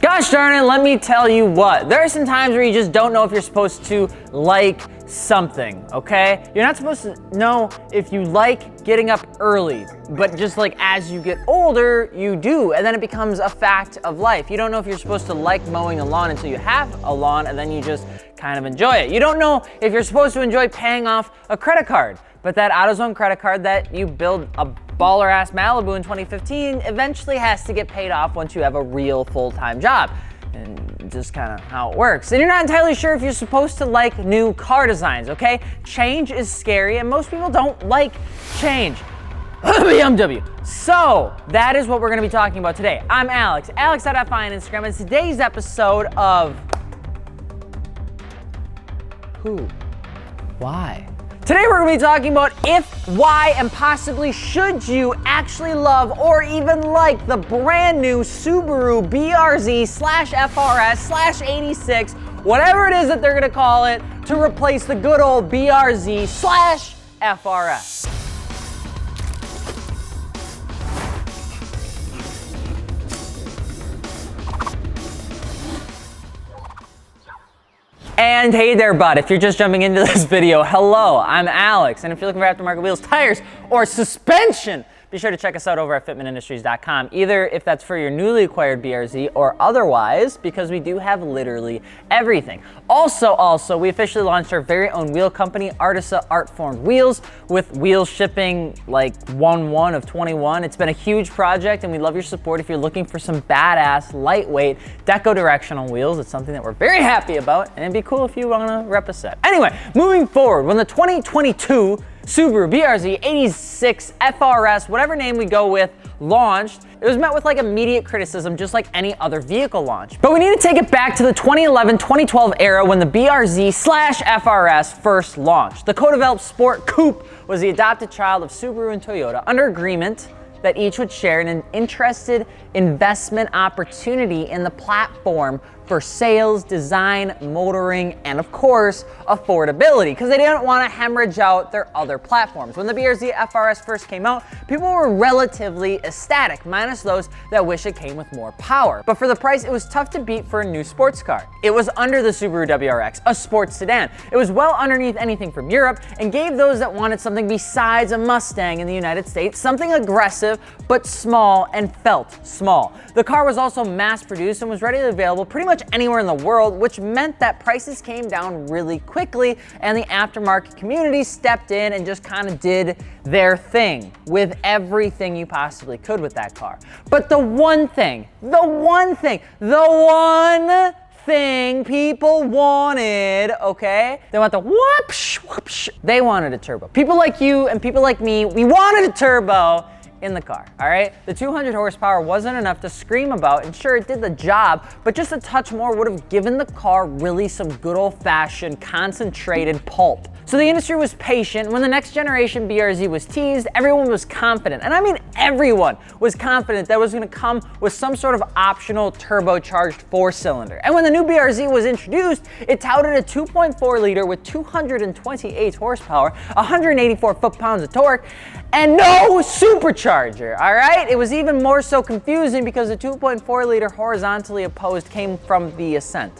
Gosh darn it, let me tell you what. There are some times where you just don't know if you're supposed to like something, okay? You're not supposed to know if you like getting up early, but just like as you get older, you do, and then it becomes a fact of life. You don't know if you're supposed to like mowing a lawn until you have a lawn, and then you just kind of enjoy it. You don't know if you're supposed to enjoy paying off a credit card, but that AutoZone credit card that you build a baller ass Malibu in 2015 eventually has to get paid off once you have a real full-time job. And just kind of how it works. And you're not entirely sure if you're supposed to like new car designs, okay? Change is scary and most people don't like change. BMW. So that is what we're gonna be talking about today. I'm Alex, alex.fi on Instagram, and today's episode of Who? Why? Today we're going to be talking about if, why, and possibly should you actually love or even like the brand new Subaru BRZ/FRS/86, whatever it is that they're going to call it, to replace the good old BRZ/FRS. And hey there, bud. If you're just jumping into this video, hello, I'm Alex. And if you're looking for aftermarket wheels, tires, or suspension, be sure to check us out over at fitmentindustries.com, either if that's for your newly acquired BRZ or otherwise, because we do have literally everything. Also, we officially launched our very own wheel company, Artisa Art-Formed Wheels, with wheels shipping like 1/1 of 21. It's been a huge project and we love your support if you're looking for some badass, lightweight, deco directional wheels. It's something that we're very happy about, and it'd be cool if you wanna rep a set. Anyway, moving forward, when the 2022 Subaru BRZ 86 FRS, whatever name we go with, launched, it was met with like immediate criticism, just like any other vehicle launch. But we need to take it back to the 2011-2012 era when the BRZ/FRS first launched. The co-developed Sport Coupe was the adopted child of Subaru and Toyota under agreement that each would share an interested investment opportunity in the platform for sales, design, motoring, and of course, affordability, because they didn't want to hemorrhage out their other platforms. When the BRZ FRS first came out, people were relatively ecstatic, minus those that wish it came with more power. But for the price, it was tough to beat for a new sports car. It was under the Subaru WRX, a sports sedan. It was well underneath anything from Europe and gave those that wanted something besides a Mustang in the United States something aggressive, but small and felt small. The car was also mass produced and was readily available pretty much anywhere in the world, which meant that prices came down really quickly and the aftermarket community stepped in and just kind of did their thing with everything you possibly could with that car. But the one thing people wanted, okay? They want the whoopsh, whoopsh. They wanted a turbo. People like you and people like me, we wanted a turbo in the car, all right? The 200 horsepower wasn't enough to scream about, and sure, it did the job, but just a touch more would have given the car really some good old-fashioned concentrated pulp. So the industry was patient. When the next generation BRZ was teased, everyone was confident, and I mean everyone was confident that it was gonna come with some sort of optional turbocharged 4-cylinder. And when the new BRZ was introduced, it touted a 2.4 liter with 228 horsepower, 184 foot-pounds of torque, and no supercharger, all right? It was even more so confusing because the 2.4 liter horizontally opposed came from the Ascent,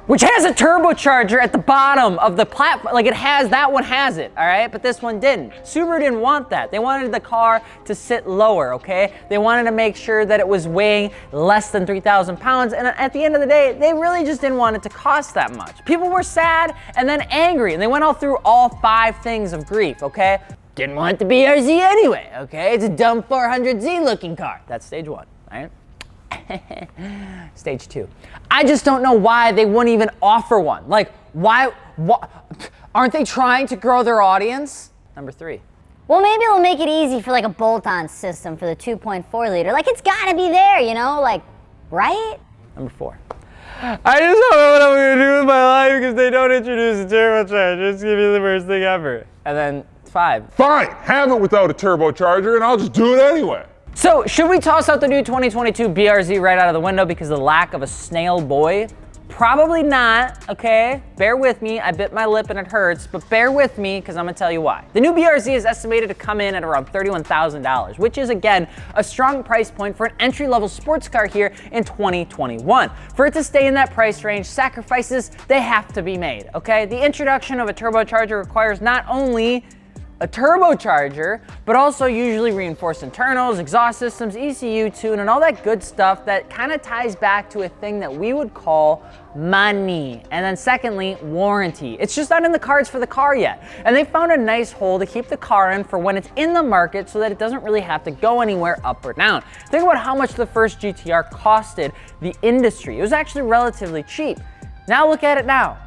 which has a turbocharger at the bottom of the platform. Like that one has it, all right? But this one didn't. Subaru didn't want that. They wanted the car to sit lower, okay? They wanted to make sure that it was weighing less than 3,000 pounds. And at the end of the day, they really just didn't want it to cost that much. People were sad and then angry, and they went all through all 5 things of grief, okay? Didn't want the BRZ anyway, okay? It's a dumb 400Z looking car. That's stage 1, all right? Stage 2. I just don't know why they wouldn't even offer one. Like, why aren't they trying to grow their audience? Number 3. Well, maybe it'll make it easy for like a bolt-on system for the 2.4 liter. Like, it's gotta be there, you know? Like, right? Number 4. I just don't know what I'm gonna do with my life because they don't introduce a turbocharger. It's gonna be the worst thing ever. And then 5. Fine, have it without a turbocharger and I'll just do it anyway. So should we toss out the new 2022 BRZ right out of the window because of the lack of a snail boy? Probably not, okay? Bear with me, I bit my lip and it hurts, but bear with me because I'm gonna tell you why. The new BRZ is estimated to come in at around $31,000, which is again, a strong price point for an entry-level sports car here in 2021. For it to stay in that price range, sacrifices, they have to be made, okay? The introduction of a turbocharger requires not only a turbocharger, but also usually reinforced internals, exhaust systems, ECU tune, and all that good stuff that kind of ties back to a thing that we would call money. And then secondly, warranty. It's just not in the cards for the car yet. And they found a nice hole to keep the car in for when it's in the market so that it doesn't really have to go anywhere up or down. Think about how much the first GTR costed the industry. It was actually relatively cheap. Now look at it now.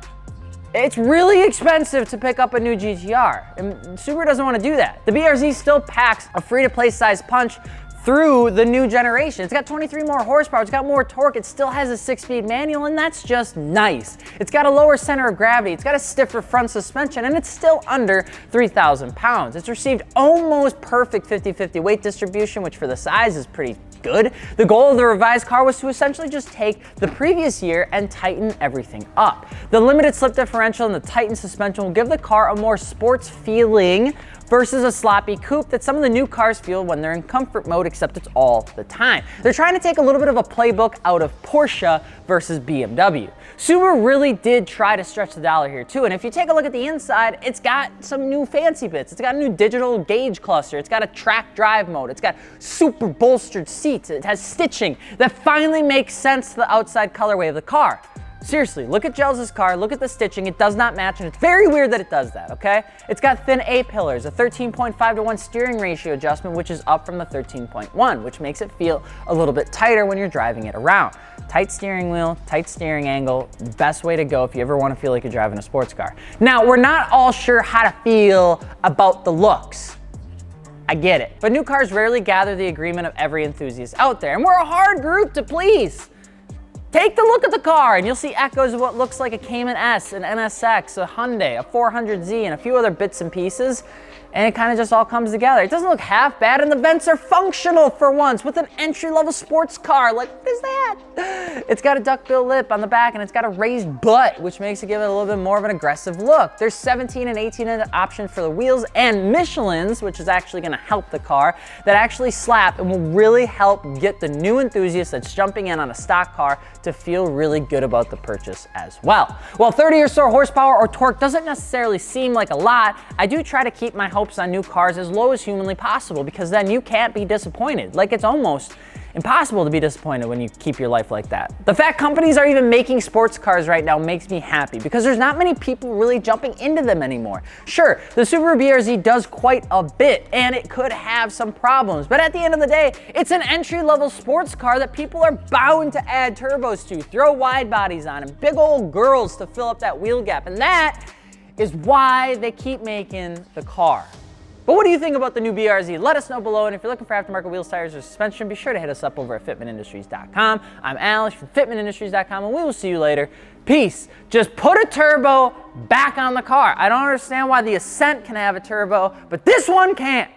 It's really expensive to pick up a new GTR, and Subaru doesn't want to do that. The BRZ still packs a free-to-play size punch through the new generation. It's got 23 more horsepower, it's got more torque, it still has a 6-speed manual, and that's just nice. It's got a lower center of gravity, it's got a stiffer front suspension, and it's still under 3,000 pounds. It's received almost perfect 50-50 weight distribution, which for the size is pretty good. The goal of the revised car was to essentially just take the previous year and tighten everything up. The limited slip differential and the tightened suspension will give the car a more sports feeling versus a sloppy coupe that some of the new cars feel when they're in comfort mode, except it's all the time. They're trying to take a little bit of a playbook out of Porsche versus BMW. Subaru really did try to stretch the dollar here too, and if you take a look at the inside, it's got some new fancy bits. It's got a new digital gauge cluster, it's got a track drive mode, it's got super bolstered seats, it has stitching that finally makes sense to the outside colorway of the car. Seriously, look at Gels' car, look at the stitching, it does not match, and it's very weird that it does that, okay? It's got thin A-pillars, a 13.5:1 steering ratio adjustment, which is up from the 13.1, which makes it feel a little bit tighter when you're driving it around. Tight steering wheel, tight steering angle, best way to go if you ever want to feel like you're driving a sports car. Now, we're not all sure how to feel about the looks. I get it, but new cars rarely gather the agreement of every enthusiast out there, and we're a hard group to please. Take the look at the car and you'll see echoes of what looks like a Cayman S, an NSX, a Hyundai, a 400Z, and a few other bits and pieces. And it kind of just all comes together. It doesn't look half bad, and the vents are functional for once with an entry-level sports car. Like, what is that? It's got a duckbill lip on the back, and it's got a raised butt, which makes it give it a little bit more of an aggressive look. There's 17 and 18-inch options for the wheels, and Michelin's, which is actually gonna help the car, that actually slap and will really help get the new enthusiast that's jumping in on a stock car to feel really good about the purchase as well. While 30 or so horsepower or torque doesn't necessarily seem like a lot, I do try to keep my hopes on new cars as low as humanly possible, because then you can't be disappointed. Like, it's almost impossible to be disappointed when you keep your life like that. The fact companies are even making sports cars right now makes me happy, because there's not many people really jumping into them anymore. Sure, the Subaru BRZ does quite a bit, and it could have some problems, but at the end of the day, it's an entry-level sports car that people are bound to add turbos to, throw wide bodies on, and big old girls to fill up that wheel gap, and that is why they keep making the car. But what do you think about the new BRZ? Let us know below, and if you're looking for aftermarket wheels, tires, or suspension, be sure to hit us up over at fitmentindustries.com. I'm Alex from fitmentindustries.com, and we will see you later. Peace. Just put a turbo back on the car. I don't understand why the Ascent can have a turbo, but this one can't.